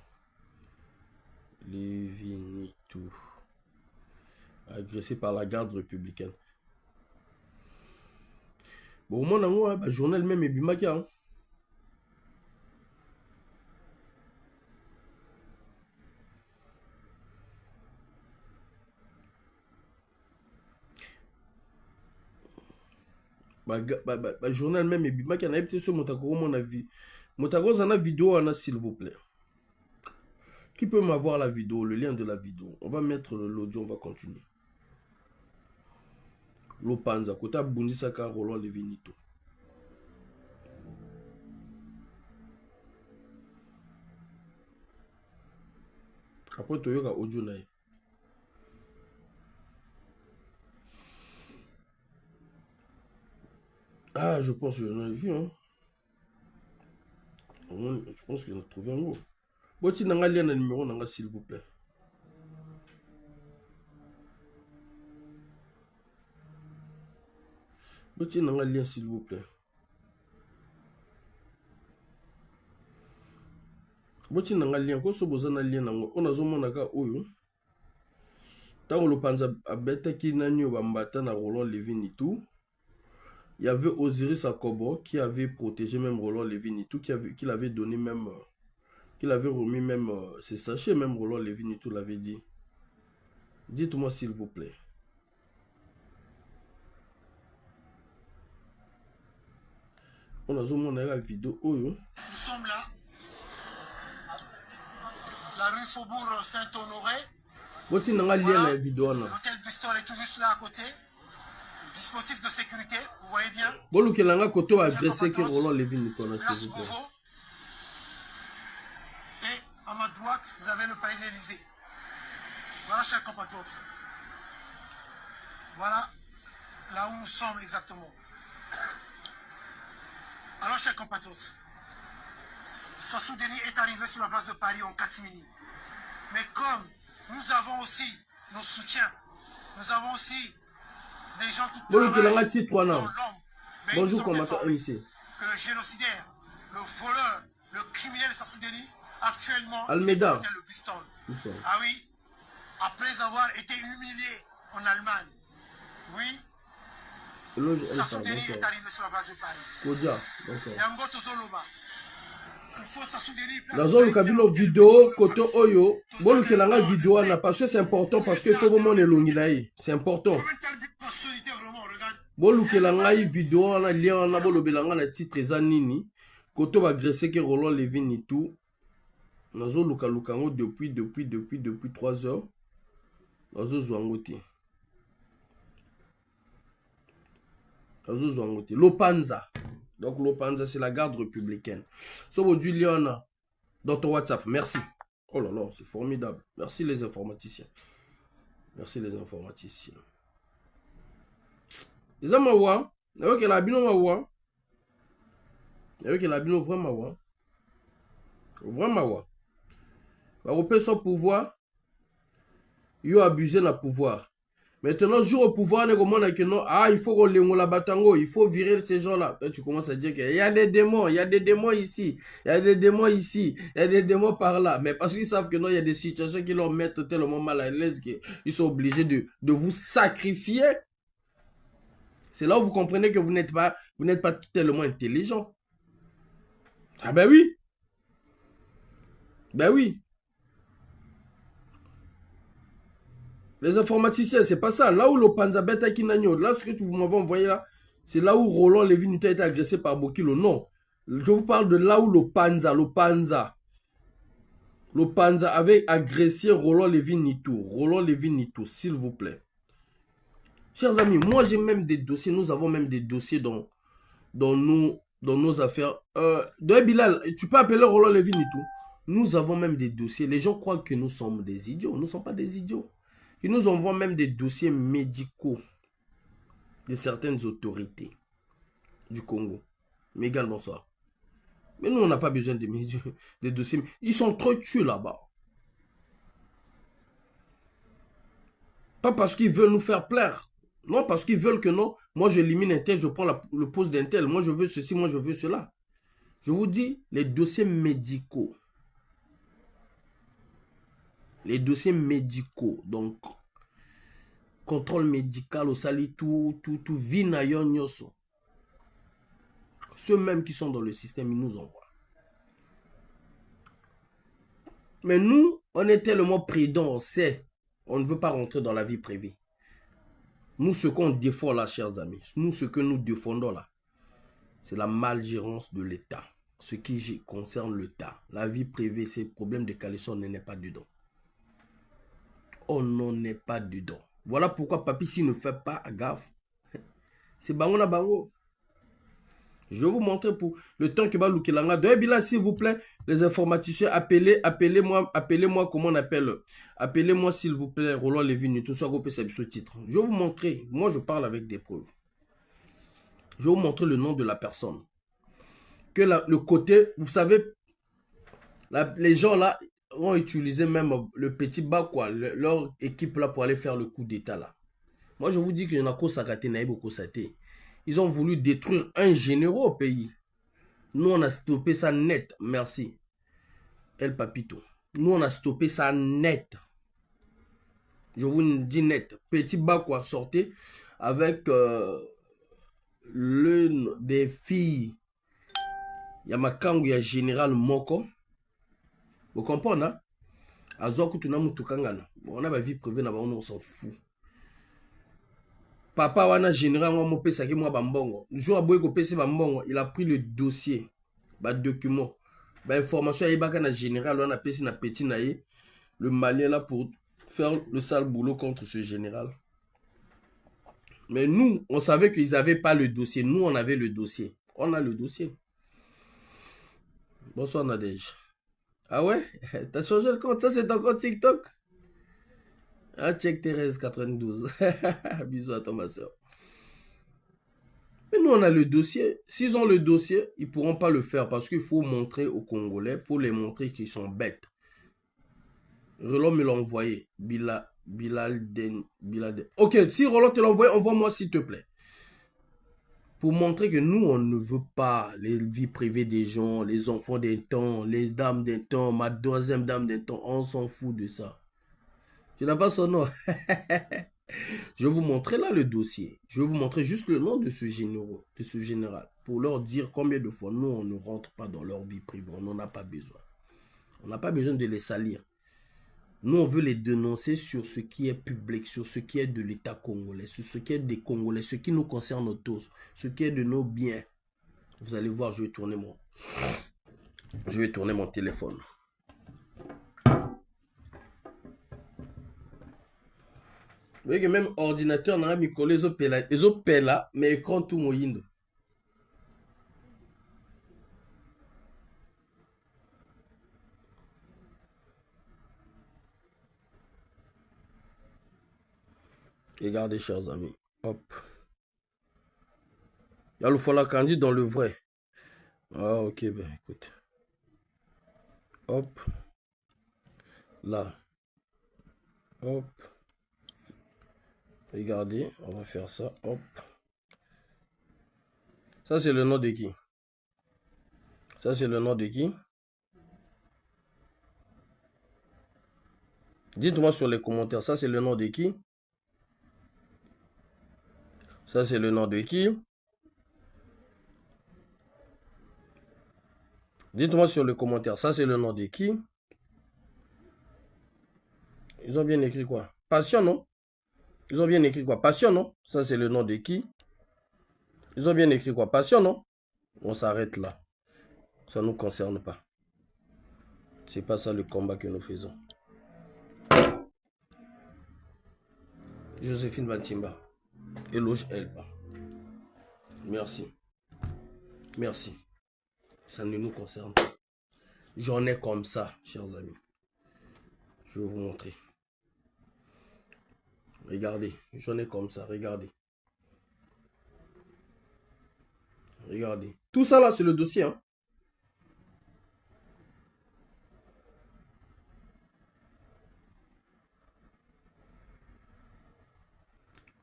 Lévin et tout, agressé par la garde républicaine. Bon, au moins, le journal même est bimaka. Hein. Journal même est bimaka. On a peut-être sur Motako, on a vu. Motako, on a vidéo, on a s'il vous plaît. Qui peut m'avoir la vidéo, le lien de la vidéo? On va mettre l'audio, on va continuer. Lupanza, Kota Bundisaka, Roland Lévin et tout. Après, tu as audio na. Ah, je pense que j'en ai vu. Hein. Je pense que j'en ai trouvé un mot. Bon, si vous avez un numéro, s'il vous plaît. Bon, si vous avez un lien, s'il vous plaît. Bon, si vous avez un lien, si vous avez un lien, on a un lien. Tant le panza a bête qui n'a pas bambata na Roland Lévin et tout. Il y avait Osiris Akobo qui avait protégé même Roland Lévin et tout, qui l'avait donné même, qui l'avait remis même ses sachets, même Roland Lévin et tout l'avait dit. Dites-moi s'il vous plaît. On a zoomé la vidéo. Nous sommes là. La rue Faubourg Saint-Honoré. Voilà. L'hôtel Bristol est tout juste là à côté. Dispositif de sécurité, vous voyez bien. Place Beauvau. Et à ma droite, vous avez le palais de l'Élysée. Voilà, chers compatriotes. Voilà là où nous sommes exactement. Alors, chers compatriotes, Sassou Denis est arrivé sur la place de Paris en catimini. Mais comme nous avons aussi nos soutiens, nous avons aussi des gens qui travaillent dans l'ombre. Bonjour, commentateur MC. Que le génocidaire, le voleur, le criminel Sassou Denis, actuellement, Almeida. le Bristol. Ah oui, après avoir été humilié en Allemagne. Oui. Sassou Denis est arrivé sur la base de Paris. Kodja, bonsoir. Yangoto Zoloba. Dans le cabine vidéo, côté Oyo, bon, que la vidéo n'a pas, c'est important parce qu'il faut vraiment le c'est important. Bon, que la vidéo, on a lien, on a bon, le titre Zanini, côté va agresser que Roland Levin et tout. Nous avons le depuis 3 heures. Nous avons Lopanza. Donc Lopanza, c'est la garde républicaine. Sobo Juliana, dans ton WhatsApp, merci. Oh là là, c'est formidable. Merci les informaticiens. Merci les informaticiens. Les amawa, avec la bino mawa. Avec la bino vraiment mawa. Vraiment mawa. Va repérer son pouvoir. Il a abusé de pouvoir. Maintenant, jour au pouvoir, il faut qu'on la batango, il faut virer ces gens-là. Tu commences à dire qu'il y a des démons, il y a des démons ici, il y a des démons ici, il y a des démons par là. Mais parce qu'ils savent que non, il y a des situations qui leur mettent tellement mal à l'aise qu'ils sont obligés de vous sacrifier. C'est là où vous comprenez que vous n'êtes pas tellement intelligent. Ah ben oui. Ben oui. Les informaticiens, c'est pas ça. Là où le Panzabeta Kinagno, là, ce que vous m'avez envoyé là, c'est là où Roland Levin a été agressé par Bokilo. Non. Je vous parle de là où le Panza avait agressé Roland Levin Nitou. Roland Levin Nitou, s'il vous plaît. Chers amis, moi j'ai même des dossiers, nous avons même des dossiers dans nos affaires. De Bilal, tu peux appeler Roland Levin Nitou. Nous avons même des dossiers. Les gens croient que nous sommes des idiots. Nous ne sommes pas des idiots. Ils nous envoient même des dossiers médicaux de certaines autorités du Congo. Mégal, bonsoir. Mais nous, on n'a pas besoin de dossiers. Ils sont trop tués là-bas. Pas parce qu'ils veulent nous faire plaire. Non, parce qu'ils veulent que non. Moi, j'élimine un tel, je prends le poste d'un tel. Moi, je veux ceci, moi, je veux cela. Je vous dis, les dossiers médicaux. Les dossiers médicaux. Donc, contrôle médical au sali, tout, vina yonyoso. Ceux mêmes qui sont dans le système, ils nous envoient. Mais nous, on est tellement prudents, on sait. On ne veut pas rentrer dans la vie privée. Nous, ce qu'on défend là, chers amis, nous, ce que nous défendons là, c'est la malgérance de l'État. Ce qui concerne l'État. La vie privée, c'est le problème de Caleçon, on n'en est pas dedans. On n'en est pas dedans. Voilà pourquoi Papi, s'il ne fait pas gaffe, c'est bango na bango. Je vais vous montrer pour le temps que va Lukelanga. Doyebila, s'il vous plaît, les informaticiens, appelez-moi comment on appelle. Appelez-moi, s'il vous plaît, Roland Levin, tout ça, ce titre. Je vais vous montrer. Moi, je parle avec des preuves. Je vais vous montrer le nom de la personne. Que le côté, vous savez, les gens là ont utilisé même le petit bas, quoi, leur équipe là pour aller faire le coup d'état là. Moi, je vous dis qu'il y en a qu'au Sakate, Naïbo Kosate. Ils ont voulu détruire un général au pays. Nous, on a stoppé ça net. Merci. El Papito. Nous, on a stoppé ça net. Je vous dis net. Petit bas, quoi, sortez avec l'une des filles. Il y a Makangu, il y a Général Moko. Vous comprenez, hein? On a ma vie privée, on s'en fout. Papa wana général mo pesa ki moi bambongo. Jour aboy ko pesa bambongo, il a pris le dossier, ba document, ba information ayebaka na général wana pesa na petit na ye, le malien là pour faire le sale boulot contre ce général. Mais nous, on savait qu'ils n'avaient pas le dossier. Nous, on avait le dossier. On a le dossier. Bonsoir Nadège. Ah ouais? T'as changé le compte? Ça, c'est ton compte TikTok? Ah, check Thérèse 92. Bisous à toi, ma soeur. Mais nous, on a le dossier. S'ils ont le dossier, ils ne pourront pas le faire parce qu'il faut montrer aux Congolais, il faut les montrer qu'ils sont bêtes. Roland me l'a envoyé. Bilal Den. Ok, si Roland te l'a envoyé, envoie-moi s'il te plaît. Pour montrer que nous, on ne veut pas les vies privées des gens, les enfants d'un temps, les dames d'un temps, ma deuxième dame d'un temps, on s'en fout de ça. Tu n'as pas son nom? Je vais vous montrer là le dossier. Je vais vous montrer juste le nom de ce général. Pour leur dire combien de fois nous, on ne rentre pas dans leur vie privée. On n'en a pas besoin. On n'a pas besoin de les salir. Nous, on veut les dénoncer sur ce qui est public, sur ce qui est de l'État congolais, sur ce qui est des Congolais, ce qui nous concerne tous, ce qui est de nos biens. Vous allez voir, je vais tourner mon téléphone. Vous voyez que même ordinateur n'a mis collé les autres là, mais écran tout moyindo. Regardez, chers amis. Hop. Il y a le Fola Kandi dans le vrai. Ah, ok, ben écoute. Hop. Là. Hop. Regardez, on va faire ça. Hop. Ça, c'est le nom de qui? Ça, c'est le nom de qui? Dites-moi sur les commentaires. Ça, c'est le nom de qui? Ça, c'est le nom de qui? Dites-moi sur les commentaires. Ça, c'est le nom de qui? Ils ont bien écrit quoi? Passion, non? Ils ont bien écrit quoi? Passion, non? Ça, c'est le nom de qui? Ils ont bien écrit quoi? Passion, non? On s'arrête là. Ça ne nous concerne pas. C'est pas ça le combat que nous faisons. Joséphine Bantimba. Éloge Elba. Merci. Merci. Ça ne nous concerne pas. J'en ai comme ça, chers amis. Je vais vous montrer. Regardez. J'en ai comme ça. Regardez. Regardez. Tout ça là, c'est le dossier. Hein?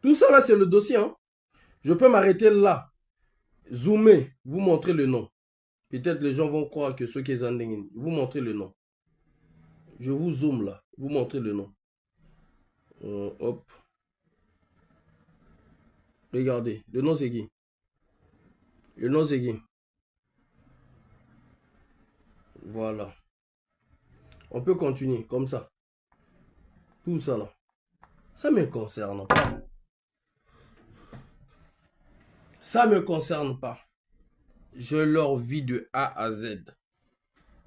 Tout ça là, c'est le dossier. Hein? Je peux m'arrêter là. Zoomer. Vous montrer le nom. Peut-être les gens vont croire que ceux qui sont en vous montrez le nom. Je vous zoome là. Vous montrez le nom. Hop. Regardez. Le nom c'est qui? Le nom c'est qui? Voilà. On peut continuer comme ça. Tout ça là. Ça me concerne pas. Ça me concerne pas. Je leur vis de A à Z.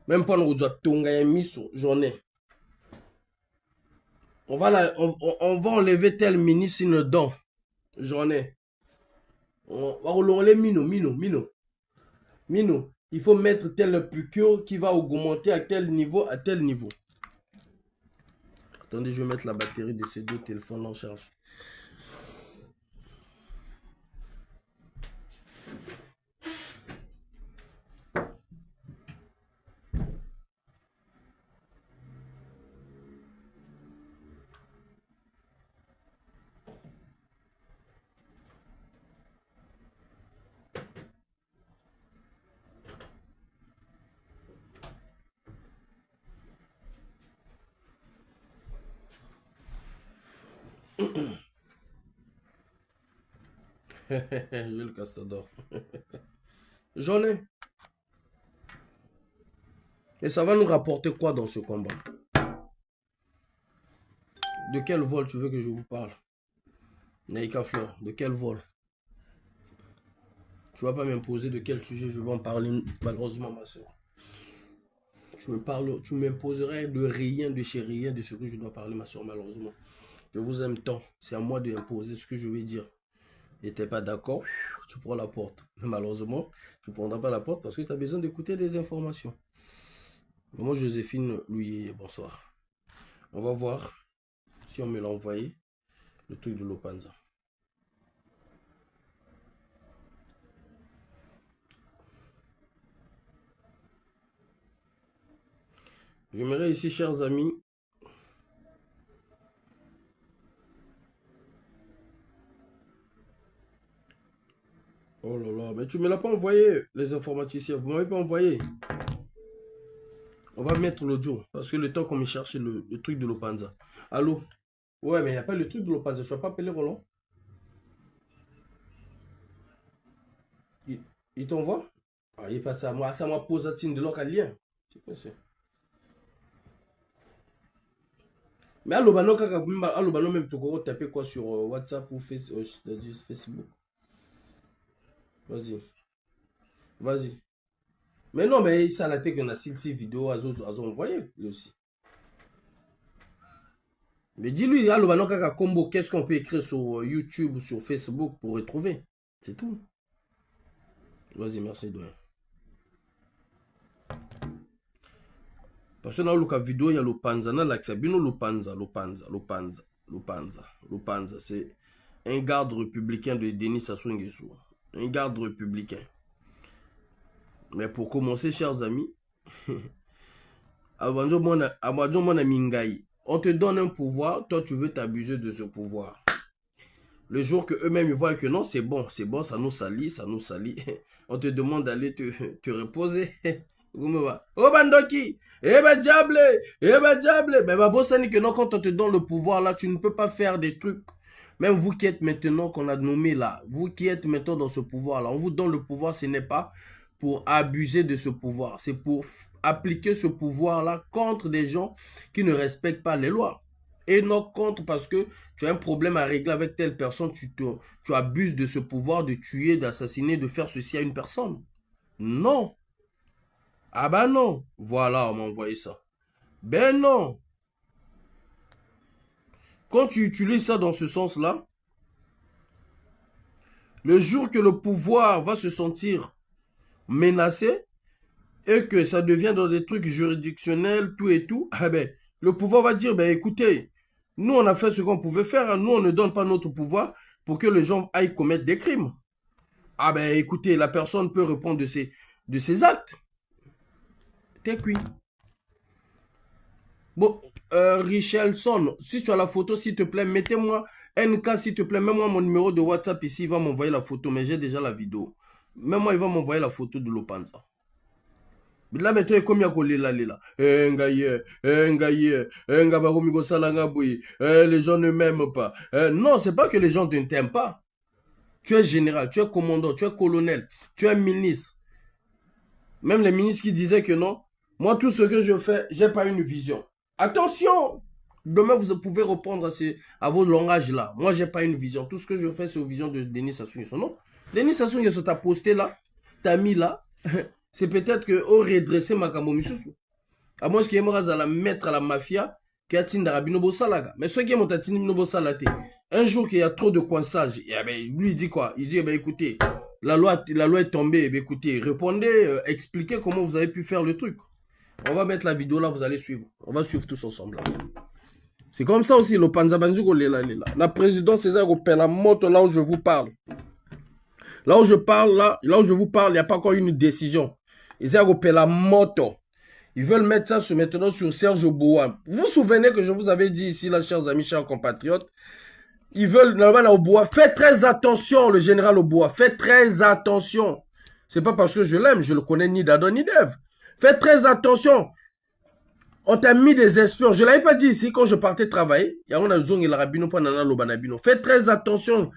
Même pas nous doit tonga miso, j'en ai. On va enlever tel ministre une dent. J'en ai. On va enlever Mino. Il faut mettre telle piqûre qui va augmenter à tel niveau, à tel niveau. Attendez, je vais mettre la batterie de ces deux téléphones en charge. Jules Castador. J'en ai. Et ça va nous rapporter quoi dans ce combat? De quel vol tu veux que je vous parle? Naïka Fleur, de quel vol? Tu vas pas m'imposer de quel sujet je vais en parler, malheureusement, ma soeur. Tu m'imposerais de rien, de chez rien, de ce que je dois parler, ma soeur, malheureusement. Je vous aime tant. C'est à moi d'imposer ce que je vais dire. Et t'es pas d'accord, tu prends la porte. Mais malheureusement, tu ne prendras pas la porte parce que tu as besoin d'écouter des informations. Moi, Joséphine, lui, bonsoir. On va voir si on me l'a envoyé, le truc de l'Opanza. J'aimerais ici, chers amis, oh là là, mais tu ne me l'as pas envoyé, les informaticiens, vous ne m'avez pas envoyé. On va mettre l'audio, parce que le temps qu'on me cherche le truc de l'Opanza. Allô? Ouais, mais il n'y a pas le truc de l'Opanza, je ne vais pas appeler Roland. Il t'envoie? Ah, il passe à moi, ça m'a posé de lien. C'est quoi ça? Mais alobano kaka alobano même tokoko taper quoi sur WhatsApp ou Facebook. Vas-y. Vas-y. Mais non, mais ça la tête qu'on a ces vidéos à envoyé lui aussi. Mais dis-lui alobano kaka combo, qu'est-ce qu'on peut écrire sur YouTube ou sur Facebook pour retrouver? C'est tout. Vas-y, merci doyen. Parce que dans le vidéo, il y a l'Opanza. L'Opanza, c'est un garde républicain de Denis Sassou Nguesso. Un garde républicain. Mais pour commencer, chers amis, on te donne un pouvoir, toi tu veux t'abuser de ce pouvoir. Le jour que eux-mêmes ils voient que non, c'est bon, ça nous salit, on te demande d'aller te reposer. Oh bandoki, eh ben diable, mais ma bosse que non, quand on te donne le pouvoir là, tu ne peux pas faire des trucs. Même vous qui êtes maintenant qu'on a nommé là, vous qui êtes maintenant dans ce pouvoir là, on vous donne le pouvoir, ce n'est pas pour abuser de ce pouvoir, c'est pour appliquer ce pouvoir là contre des gens qui ne respectent pas les lois. Et non contre parce que tu as un problème à régler avec telle personne, tu abuses de ce pouvoir de tuer, d'assassiner, de faire ceci à une personne. Non. Ah bah non. Voilà, on m'a envoyé ça. Ben non. Quand tu utilises ça dans ce sens-là, le jour que le pouvoir va se sentir menacé et que ça devient dans des trucs juridictionnels, tout et tout, ah ben, le pouvoir va dire, ben écoutez, nous on a fait ce qu'on pouvait faire, hein, nous on ne donne pas notre pouvoir pour que les gens aillent commettre des crimes. Ah ben écoutez, la personne peut répondre de ses actes. T'es cuit. Bon, Richelson, si tu as la photo, s'il te plaît, mettez-moi NK, s'il te plaît, mets-moi mon numéro de WhatsApp ici, il va m'envoyer la photo, mais j'ai déjà la vidéo. Même moi, il va m'envoyer la photo de l'Opanza. Là, maintenant, comme il y a collé là, les gens ne m'aiment pas. Non, c'est pas que les gens ne t'aiment pas. Tu es général, tu es commandant, tu es colonel, tu es ministre. Même les ministres qui disaient que non, moi, tout ce que je fais, j'ai pas une vision. Attention! Demain, vous pouvez reprendre à vos langages là. Moi, j'ai pas une vision. Tout ce que je fais, c'est aux visions de Denis Sassou Nguesso. Non? Denis Sassou Nguesso t'a posté là, t'as mis là. C'est peut-être que au redresser ma kamomisusu. À moins qu'il y ait la mettre à la mafia qui a tinda binobo salaga. Mais ceux qui ont tatine binobo salate. Un jour qu'il y a trop de coinçage, lui il dit quoi? Il dit, écoutez, la loi est tombée. Écoutez, répondez, expliquez comment vous avez pu faire le truc. On va mettre la vidéo là, vous allez suivre. On va suivre tous ensemble. C'est comme ça aussi, le Panzabanjugo, la présidence César Opé, la moto là où je vous parle. Là où je parle, là où je vous parle, il n'y a pas encore une décision. Ils ont repéré la moto. Ils veulent mettre ça maintenant sur Serge Boua. Vous vous souvenez que je vous avais dit ici, là, chers amis, chers compatriotes, ils veulent, normalement, au Bois. Faites très attention, le général Oboa. Faites très attention. C'est pas parce que je l'aime, je le connais ni d'Adam ni d'Ève. Faites très attention. On t'a mis des espions. Je ne l'avais pas dit ici quand je partais travailler. Faites très attention,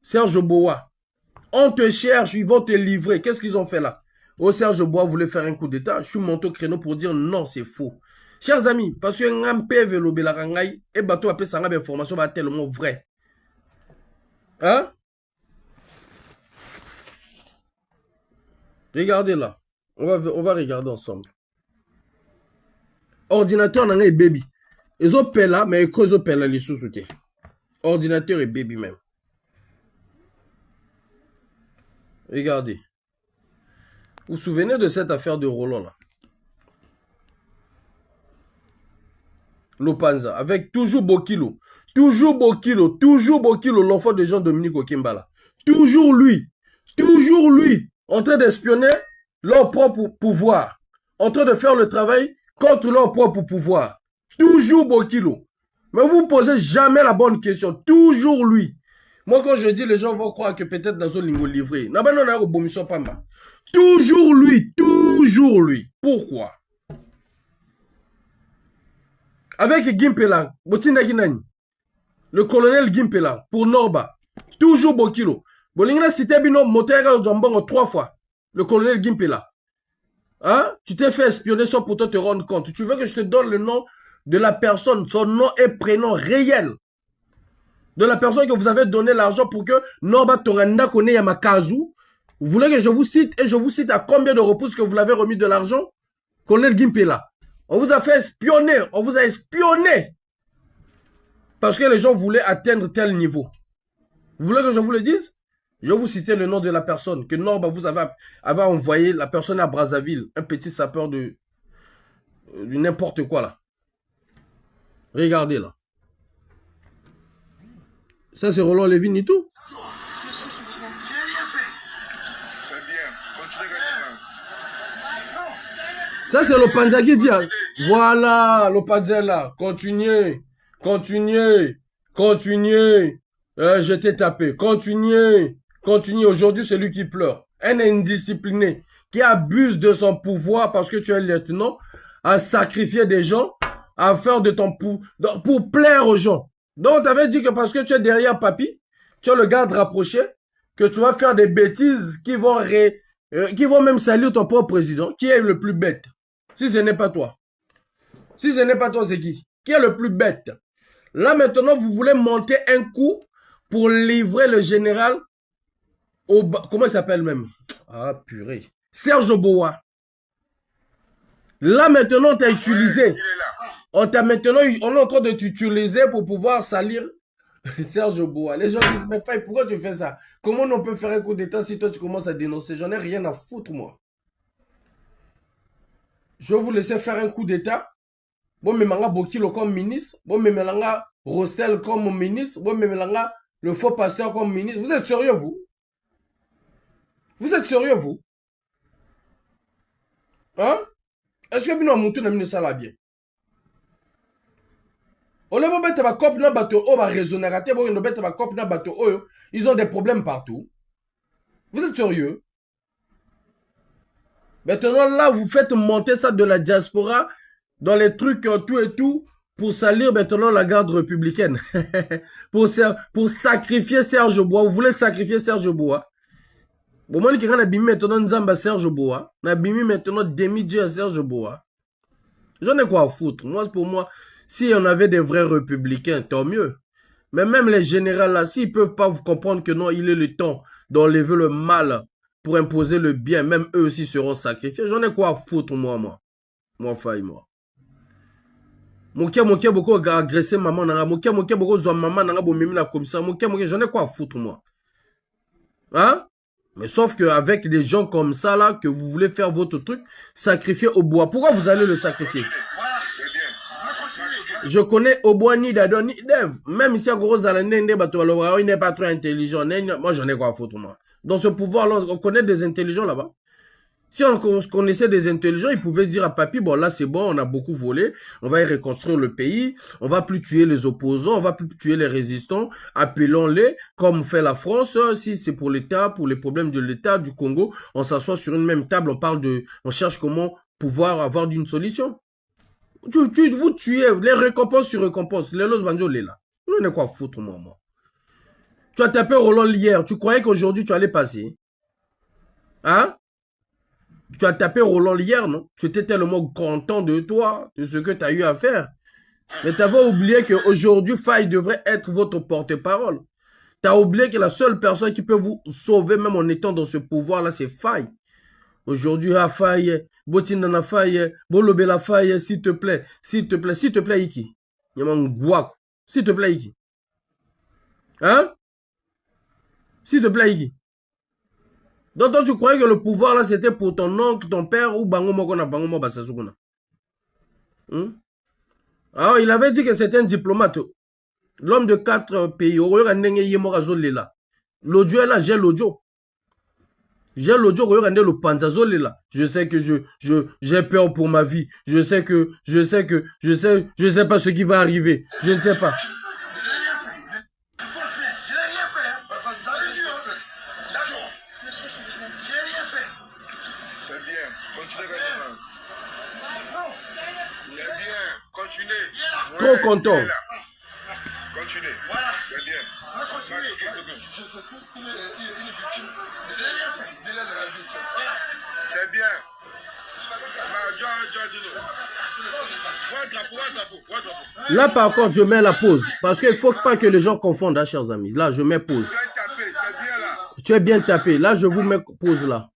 Serge Boua. On te cherche, ils vont te livrer. Qu'est-ce qu'ils ont fait là? Oh, Serge Bois voulait faire un coup d'état. Je suis monté au créneau pour dire non, c'est faux. Chers amis, parce que un PV et bateau après ça information tellement vrai. Hein? Regardez là. On va regarder ensemble. Ordinateur n'a pas baby. Ils ont payé là, mais ils ont payé là les sous-soutiens. Ordinateur et baby même. Regardez. Vous vous souvenez de cette affaire de Roland là? Lopanza, avec toujours Bokilo. Toujours Bokilo, l'enfant de Jean-Dominique Okimbala. Toujours lui, en train d'espionner leur propre pouvoir, en train de faire le travail contre leur propre pouvoir. Toujours Bokilo. Mais vous ne posez jamais la bonne question. Toujours lui. Moi, quand je dis, les gens vont croire que peut-être dans un lingo livré. Toujours lui. Pourquoi? Avec Gimpela, le colonel Gimpela, pour Norba, toujours Bokilo. Bolingna cité bino Motega Zambongo 3 fois. Le colonel Gimpela. Hein? Tu t'es fait espionner sans pourtant te rendre compte. Tu veux que je te donne le nom de la personne, son nom et prénom réel. De la personne que vous avez donné l'argent pour que Norba Toranda Kone Yamakazu. Vous voulez que je vous cite et je vous cite à combien de repousses que vous l'avez remis de l'argent? Colonel Gimpela. On vous a fait espionner, on vous a espionné. Parce que les gens voulaient atteindre tel niveau. Vous voulez que je vous le dise? Je vais vous citer le nom de la personne que Norba vous avait envoyé, la personne à Brazzaville, un petit sapeur de n'importe quoi là. Regardez là. Ça c'est Roland Lévin et tout. Ça c'est Lopanza qui dit. Voilà, Lopanza là. Continuez. Je t'ai tapé. Continuez. Aujourd'hui, c'est lui qui pleure. Un indiscipliné qui abuse de son pouvoir parce que tu es lieutenant à sacrifier des gens, à faire de ton pour plaire aux gens. Donc, tu avais dit que parce que tu es derrière papy, tu es le garde rapproché, que tu vas faire des bêtises qui vont même salir ton propre président, qui est le plus bête. Si ce n'est pas toi. Si ce n'est pas toi, c'est qui? Qui est le plus bête? Là, maintenant, vous voulez monter un coup pour livrer le général au... Comment il s'appelle même? Ah, purée. Serge Boa. Là, maintenant, tu as utilisé. On est en train de t'utiliser pour pouvoir salir Serge Boa. Les gens disent, mais Faye, pourquoi tu fais ça? Comment on peut faire un coup d'état si toi, tu commences à dénoncer? J'en ai rien à foutre, moi. Je vais vous laisser faire un coup d'état. Bon, mais Manga Bokilo comme ministre. Bon, mais Melanga Rostel comme ministre. Bon, mais Melanga le faux pasteur comme ministre. Vous êtes sérieux, vous? Vous êtes sérieux, vous? Hein? Est-ce que Bino Moutou n'a mis ça là bien? Ils ont des problèmes partout. Vous êtes sérieux? Maintenant, là, vous faites monter ça de la diaspora dans les trucs tout et tout pour salir maintenant la garde républicaine. pour sacrifier Serge Boa. Vous voulez sacrifier Serge Boa? Bon, moi, qui a bimi maintenant Nzamba Serge Boa. On a bimi maintenant demi-dieu à Serge Boa. J'en ai quoi à foutre. Moi, pour moi, si on avait des vrais républicains, tant mieux. Mais même les généraux là, s'ils peuvent pas vous comprendre que non, il est le temps d'enlever le mal pour imposer le bien, même eux aussi seront sacrifiés. J'en ai quoi à foutre, moi. Faille, moi. Mokia beaucoup agressé maman nanga. Mokia beaucoup zoa maman nanga bo mimi la commissaire. Mokia j'en ai quoi à foutre, moi. Hein? Mais sauf qu'avec des gens comme ça, là, que vous voulez faire votre truc, sacrifier au bois. Pourquoi vous allez le sacrifier? Je connais Oboa ni Dado ni Dev. Même ici à Gorozala, il n'est pas trop intelligent. Moi, j'en ai quoi à foutre, moi. Dans ce pouvoir-là, on connaît des intelligents là-bas. Si on connaissait des intelligents, ils pouvaient dire à papy, bon là c'est bon, on a beaucoup volé, on va y reconstruire le pays, on va plus tuer les opposants, on va plus tuer les résistants, appelons-les, comme fait la France, si c'est pour l'État, pour les problèmes de l'État, du Congo, on s'assoit sur une même table, on cherche comment pouvoir avoir une solution. Vous tuez, les récompenses sur récompenses, les Los Banjo, les là. Je n'ai quoi foutre, moi. Tu as tapé Roland hier, tu croyais qu'aujourd'hui tu allais passer? Hein? Tu as tapé Roland hier, non? Tu étais tellement content de toi, de ce que tu as eu à faire. Mais tu avais oublié qu'aujourd'hui, Faye devrait être votre porte-parole. Tu as oublié que la seule personne qui peut vous sauver, même en étant dans ce pouvoir-là, c'est Faye. Aujourd'hui, à Faye, Botinana Faye, Bolobela Faye, s'il te plaît, Iki. Yaman s'il te plaît, Iki. Hein? S'il te plaît, Iki. Donc, toi, tu croyais que le pouvoir, là, c'était pour ton oncle, ton père, ou Bango Mokona, Bango Mobasasukuna. Alors, il avait dit que c'était un diplomate. L'homme de 4 pays. L'audio est là, j'ai l'audio. J'ai l'audio, le panzazol est là. Je sais que j'ai peur pour ma vie. Je sais pas ce qui va arriver. Je ne sais pas. Trop content. Continuez. Voilà. C'est bien. C'est bien. Là, par contre, je mets la pause. Parce qu'il ne faut pas que les gens confondent, hein, chers amis. Là, je mets pause. Tu es bien tapé. Là, je vous mets pause là.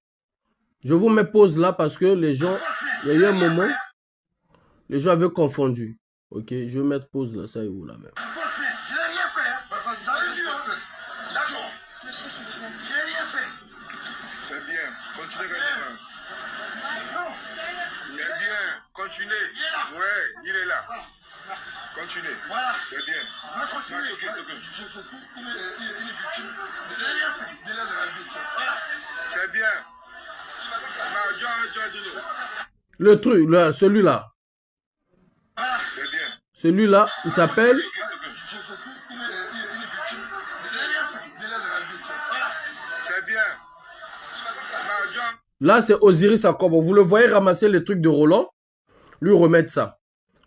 Je vous mets pause là parce que les gens, il y a eu un moment, les gens avaient confondu. Ok, je vais mettre pause là, ça est où là même. C'est bien, continuez. C'est bien, continuez. Ouais, il est là. Continuez. Voilà. C'est bien. C'est bien. Le truc, là, celui-là. C'est bien. Celui-là, il s'appelle... C'est bien. Là, c'est Osiris Akobo. Vous le voyez ramasser les trucs de Roland, lui remettre ça.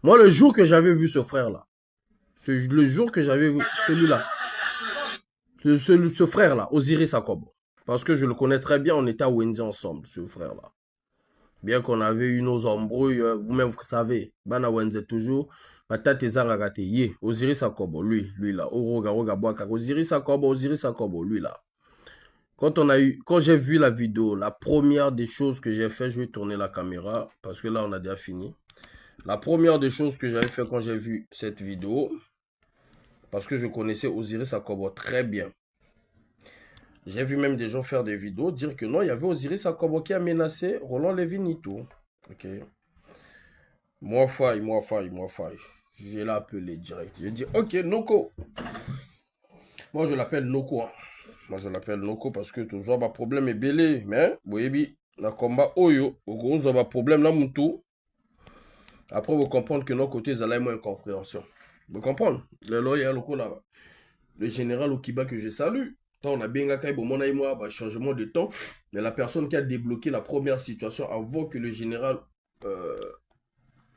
Moi, le jour que j'avais vu ce frère-là, le jour que j'avais vu celui-là, ce frère-là, Osiris Akobo, parce que je le connais très bien, on était à Wendy ensemble, ce frère-là. Bien qu'on avait eu nos embrouilles, vous-même vous savez, Bana Wendy toujours, Osiris Akobo, lui là, Osiris Akobo, lui là. Quand j'ai vu la vidéo, la première des choses que j'ai fait, je vais tourner la caméra, parce que là, on a déjà fini. La première des choses que j'avais fait quand j'ai vu cette vidéo, parce que je connaissais Osiris Akobo très bien. J'ai vu même des gens faire des vidéos, dire que non, il y avait Osiris Akobo qui a menacé Roland Lévy-Nito. Ok. Moi faille. Je l'ai appelé direct. J'ai dit, ok, Noko. Moi, je l'appelle Noko. Hein. Moi, je l'appelle Noko parce que tout ça, le problème est belé. Mais, oui, le combat Oyo, vous avez un problème là, Moutou. Après, vous comprenez que nos côtés, ils ont moins incompréhension. Vous comprenez? Le général Okiba que je salue. On a bien un changement de temps. Mais la personne qui a débloqué la première situation avant que le général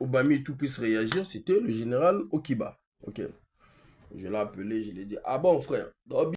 Obami tout puisse réagir, c'était le général Okiba. Ok. Je l'ai appelé, je lui ai dit, ah bon frère,